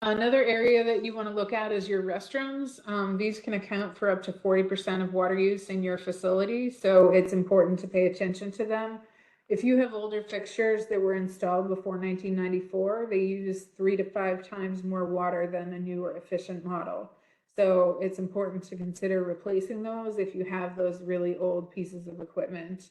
Another area that you want to look at is your restrooms. These can account for up to 40% of water use in your facility, so it's important to pay attention to them. If you have older fixtures that were installed before 1994, they use 3 to 5 times more water than a newer efficient model. So it's important to consider replacing those if you have those really old pieces of equipment.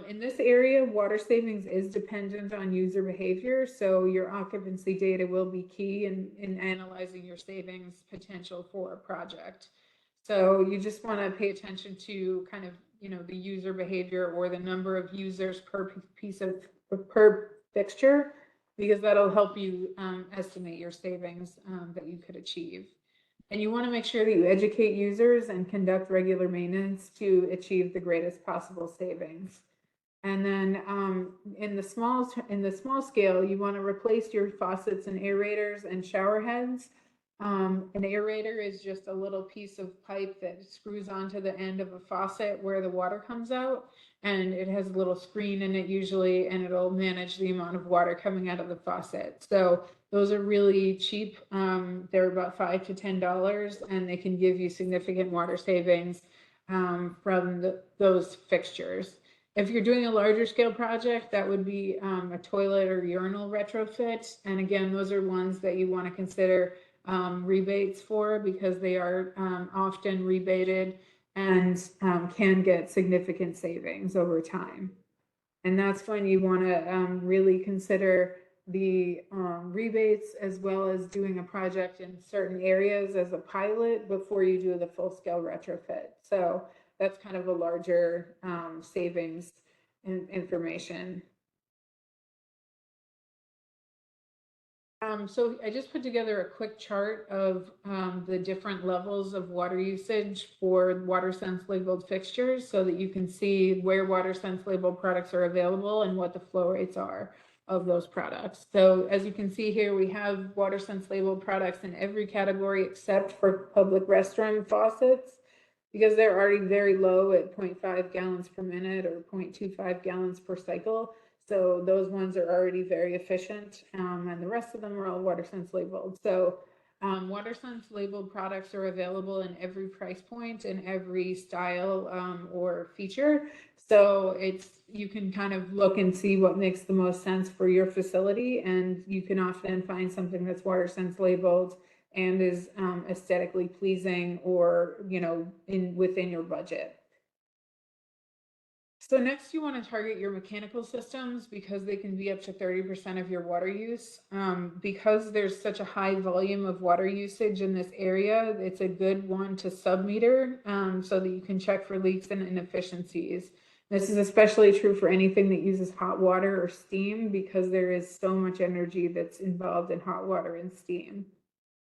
In this area, water savings is dependent on user behavior, so your occupancy data will be key in analyzing your savings potential for a project. So you just want to pay attention to kind of, the user behavior or the number of users per per fixture, because that'll help you estimate your savings that you could achieve. And you want to make sure that you educate users and conduct regular maintenance to achieve the greatest possible savings. And then in the small scale, you want to replace your faucets and aerators and shower heads. An aerator is just a little piece of pipe that screws onto the end of a faucet where the water comes out, and it has a little screen in it usually, and it'll manage the amount of water coming out of the faucet. So those are really cheap. They're about $5 to $10, and they can give you significant water savings from those fixtures. If you're doing a larger scale project, that would be a toilet or urinal retrofit. And again, those are ones that you want to consider rebates for, because they are often rebated and can get significant savings over time. And that's when you want to really consider the rebates, as well as doing a project in certain areas as a pilot before you do the full scale retrofit. So that's kind of a larger savings information. So I just put together a quick chart of the different levels of water usage for WaterSense labeled fixtures, so that you can see where WaterSense labeled products are available and what the flow rates are of those products. So as you can see here, we have WaterSense labeled products in every category except for public restroom faucets, because they're already very low at 0.5 gallons per minute or 0.25 gallons per cycle. So those ones are already very efficient, and the rest of them are all WaterSense labeled. So WaterSense labeled products are available in every price point and every style or feature. So you can kind of look and see what makes the most sense for your facility, and you can often find something that's WaterSense labeled and is aesthetically pleasing, or within your budget. So next, you want to target your mechanical systems, because they can be up to 30% of your water use. Because there's such a high volume of water usage in this area, it's a good one to submeter so that you can check for leaks and inefficiencies. This is especially true for anything that uses hot water or steam, because there is so much energy that's involved in hot water and steam.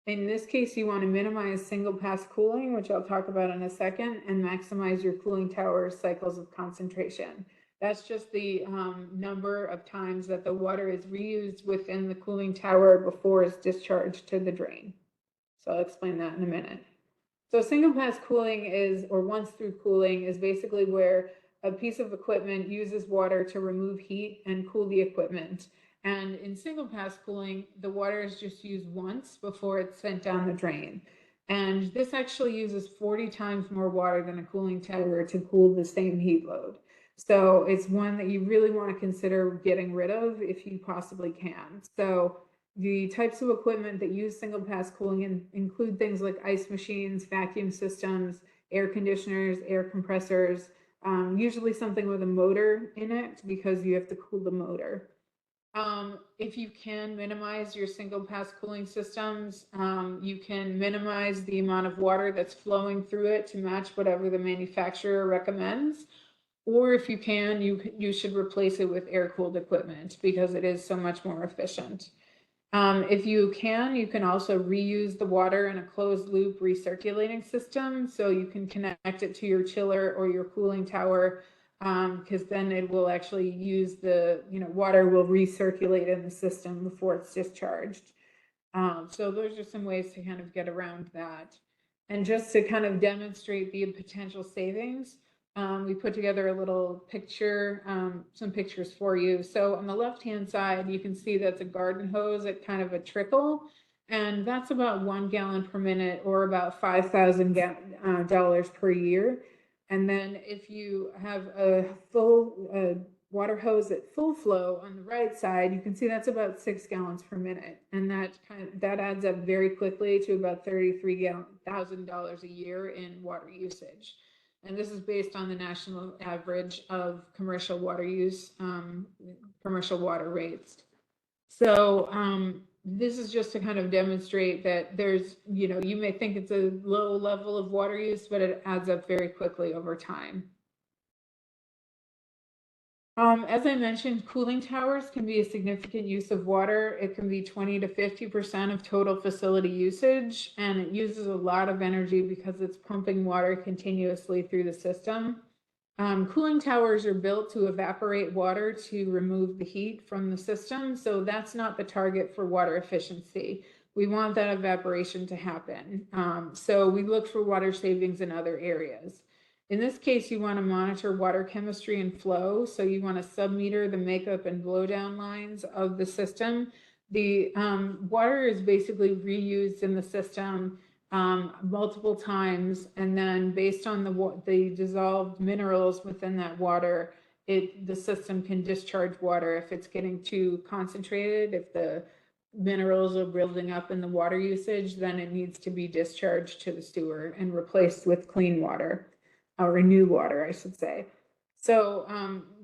In this case, you want to minimize single pass cooling, which I'll talk about in a second, and maximize your cooling tower cycles of concentration. That's just the number of times that the water is reused within the cooling tower before it's discharged to the drain. So I'll explain that in a minute. So single pass cooling is, or once through cooling, is basically where a piece of equipment uses water to remove heat and cool the equipment. And in single pass cooling, the water is just used once before it's sent down the drain. And this actually uses 40 times more water than a cooling tower to cool the same heat load. So it's one that you really want to consider getting rid of if you possibly can. So the types of equipment that use single pass cooling include things like ice machines, vacuum systems, air conditioners, air compressors, usually something with a motor in it because you have to cool the motor. If you can minimize your single pass cooling systems, you can minimize the amount of water that's flowing through it to match whatever the manufacturer recommends. Or if you can, you should replace it with air-cooled equipment because it is so much more efficient. If you can also reuse the water in a closed loop recirculating system. So you can connect it to your chiller or your cooling tower, because then it will actually use water will recirculate in the system before it's discharged. So those are some ways to kind of get around that. And just to kind of demonstrate the potential savings, we put together a little picture, some pictures for you. So on the left-hand side, you can see that's a garden hose at kind of a trickle, and that's about 1 gallon per minute or about $5,000 per year. And then if you have a full water hose at full flow on the right side, you can see that's about 6 gallons per minute. And that adds up very quickly to about $33,000 a year in water usage. And this is based on the national average of commercial water use, commercial water rates. So this is just to kind of demonstrate that there's, you may think it's a low level of water use, but it adds up very quickly over time. As I mentioned, cooling towers can be a significant use of water. It can be 20 to 50% of total facility usage, and it uses a lot of energy because it's pumping water continuously through the system. Cooling towers are built to evaporate water to remove the heat from the system, so that's not the target for water efficiency. We want that evaporation to happen. So we look for water savings in other areas. In this case, you want to monitor water chemistry and flow. So you want to submeter the makeup and blowdown lines of the system. The water is basically reused in the system multiple times, and then based on the dissolved minerals within that water, the system can discharge water if it's getting too concentrated. If the minerals are building up in the water usage, then it needs to be discharged to the sewer and replaced with clean water, or new water, I should say. So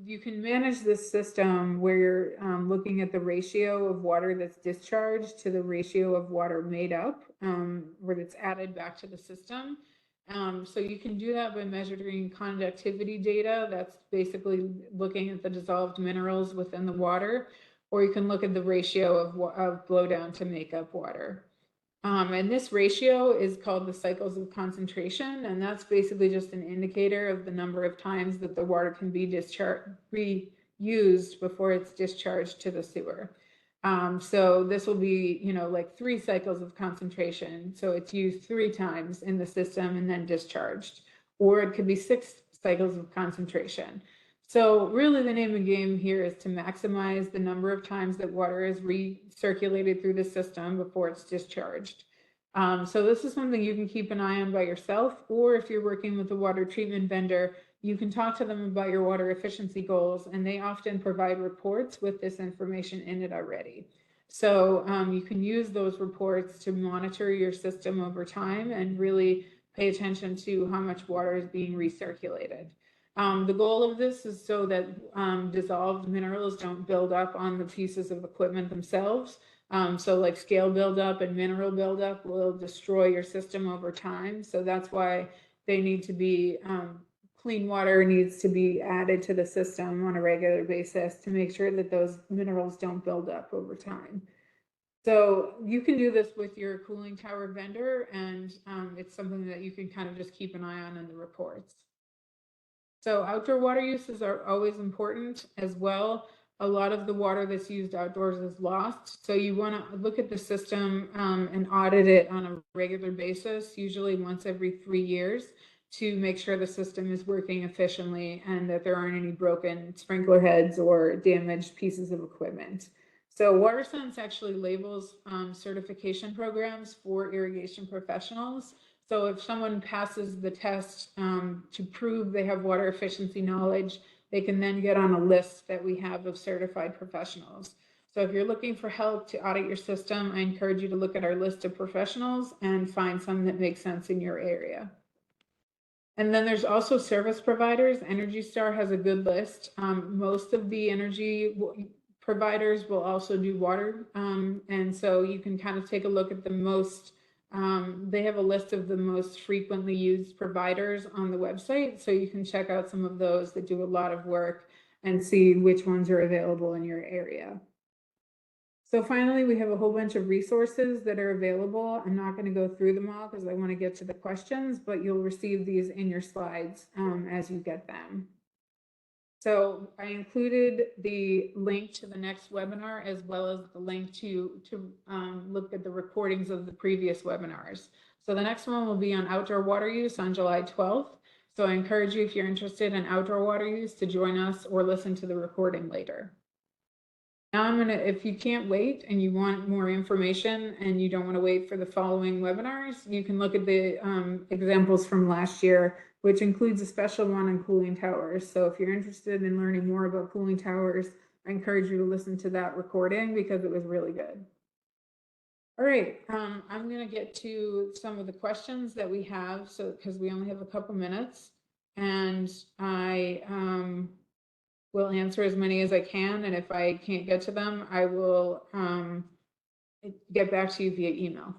you can manage this system where you're looking at the ratio of water that's discharged to the ratio of water made up, where it's added back to the system. So you can do that by measuring conductivity data. That's basically looking at the dissolved minerals within the water, or you can look at the ratio of blowdown to make up water. And this ratio is called the cycles of concentration, and that's basically just an indicator of the number of times that the water can be reused before it's discharged to the sewer. So this will be, like 3 cycles of concentration. So it's used 3 times in the system and then discharged, or it could be 6 cycles of concentration. So really the name of the game here is to maximize the number of times that water is recirculated through the system before it's discharged. So this is something you can keep an eye on by yourself, or if you're working with a water treatment vendor, you can talk to them about your water efficiency goals, and they often provide reports with this information in it already. So you can use those reports to monitor your system over time and really pay attention to how much water is being recirculated. The goal of this is so that dissolved minerals don't build up on the pieces of equipment themselves. So like scale buildup and mineral buildup will destroy your system over time. So that's why they need to be, clean water needs to be added to the system on a regular basis to make sure that those minerals don't build up over time. So you can do this with your cooling tower vendor, and it's something that you can kind of just keep an eye on in the reports. So outdoor water uses are always important as well. A lot of the water that's used outdoors is lost. So you want to look at the system and audit it on a regular basis, usually once every 3 years, to make sure the system is working efficiently and that there aren't any broken sprinkler heads or damaged pieces of equipment. So WaterSense actually labels certification programs for irrigation professionals. So if someone passes the test to prove they have water efficiency knowledge, they can then get on a list that we have of certified professionals. So if you're looking for help to audit your system, I encourage you to look at our list of professionals and find some that make sense in your area. And then there's also service providers. Energy Star has a good list. Most of the energy providers will also do water. And so you can kind of take a look at the most, they have a list of the most frequently used providers on the website. So you can check out some of those that do a lot of work and see which ones are available in your area. So finally, we have a whole bunch of resources that are available. I'm not going to go through them all because I want to get to the questions, but you'll receive these in your slides as you get them. So I included the link to the next webinar as well as the link to look at the recordings of the previous webinars. So the next one will be on outdoor water use on July 12th. So I encourage you, if you're interested in outdoor water use, to join us or listen to the recording later. Now if you can't wait and you want more information and you don't want to wait for the following webinars, you can look at the examples from last year, which includes a special one on cooling towers. So if you're interested in learning more about cooling towers, I encourage you to listen to that recording because it was really good. All right, I'm going to get to some of the questions that we have, so because we only have a couple minutes, and I will answer as many as I can, and if I can't get to them, I will get back to you via email.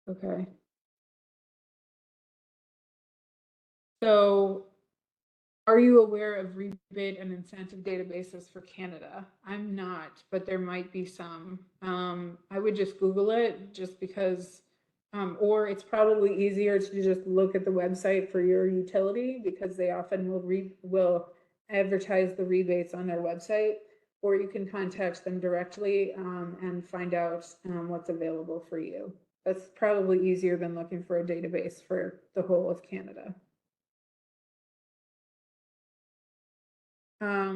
Okay. So are you aware of rebate and incentive databases for Canada? I'm not, but there might be some. I would just Google it just because, or it's probably easier to just look at the website for your utility because they often will advertise the rebates on their website, or you can contact them directly and find out what's available for you. That's probably easier than looking for a database for the whole of Canada.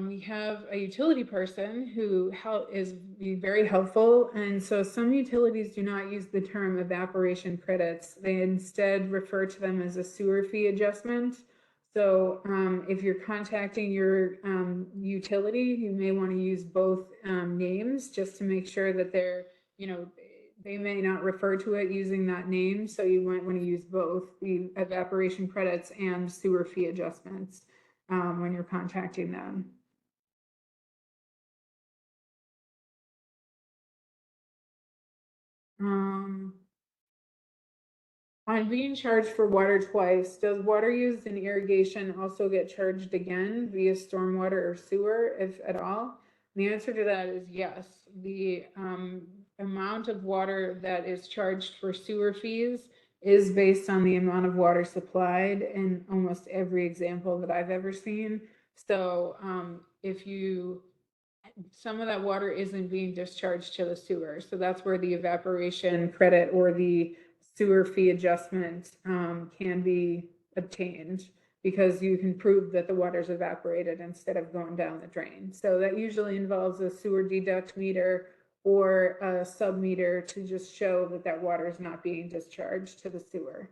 We have a utility person who is very helpful. And so some utilities do not use the term evaporation credits. They instead refer to them as a sewer fee adjustment. So if you're contacting your utility, you may want to use both names just to make sure that they're, they may not refer to it using that name. So you might want to use both the evaporation credits and sewer fee adjustments when you're contacting them. On being charged for water twice, does water used in irrigation also get charged again via stormwater or sewer, if at all? The answer to that is yes. The amount of water that is charged for sewer fees is based on the amount of water supplied in almost every example that I've ever seen. So if some of that water isn't being discharged to the sewer. So that's where the evaporation credit or the sewer fee adjustment can be obtained because you can prove that the water's evaporated instead of going down the drain. So that usually involves a sewer deduct meter or a sub meter to just show that that water is not being discharged to the sewer.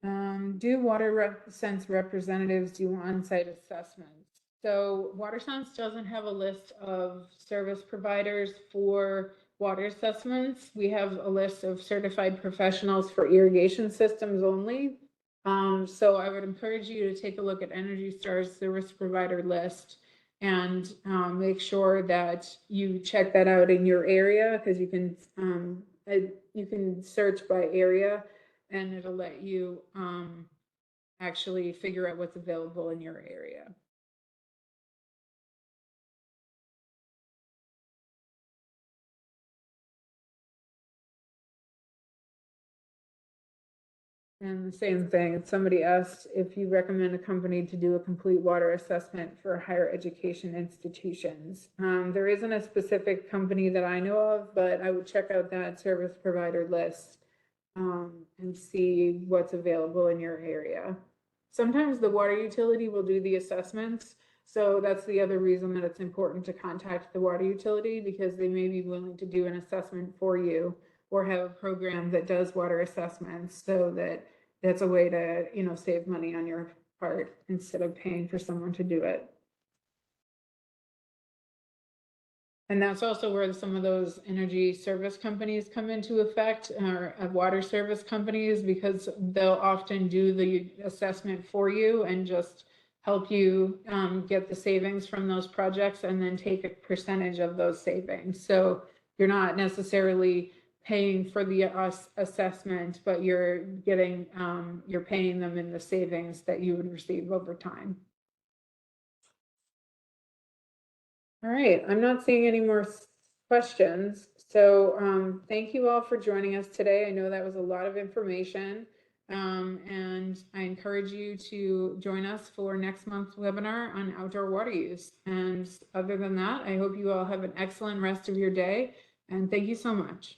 Do WaterSense representatives do on-site assessments? So WaterSense doesn't have a list of service providers for water assessments. We have a list of certified professionals for irrigation systems only. So I would encourage you to take a look at Energy Star's service provider list and make sure that you check that out in your area because you can search by area and it'll let you actually figure out what's available in your area. And the same thing, somebody asked if you recommend a company to do a complete water assessment for higher education institutions. There isn't a specific company that I know of, but I would check out that service provider list and see what's available in your area. Sometimes the water utility will do the assessments. So that's the other reason that it's important to contact the water utility, because they may be willing to do an assessment for you or have a program that does water assessments, so that that's a way to, save money on your part instead of paying for someone to do it. And that's also where some of those energy service companies come into effect, or water service companies, because they'll often do the assessment for you and just help you get the savings from those projects and then take a percentage of those savings. So you're not necessarily paying for the assessment, but you're paying them in the savings that you would receive over time. All right, I'm not seeing any more questions. So thank you all for joining us today. I know that was a lot of information. And I encourage you to join us for next month's webinar on outdoor water use. And other than that, I hope you all have an excellent rest of your day. And thank you so much.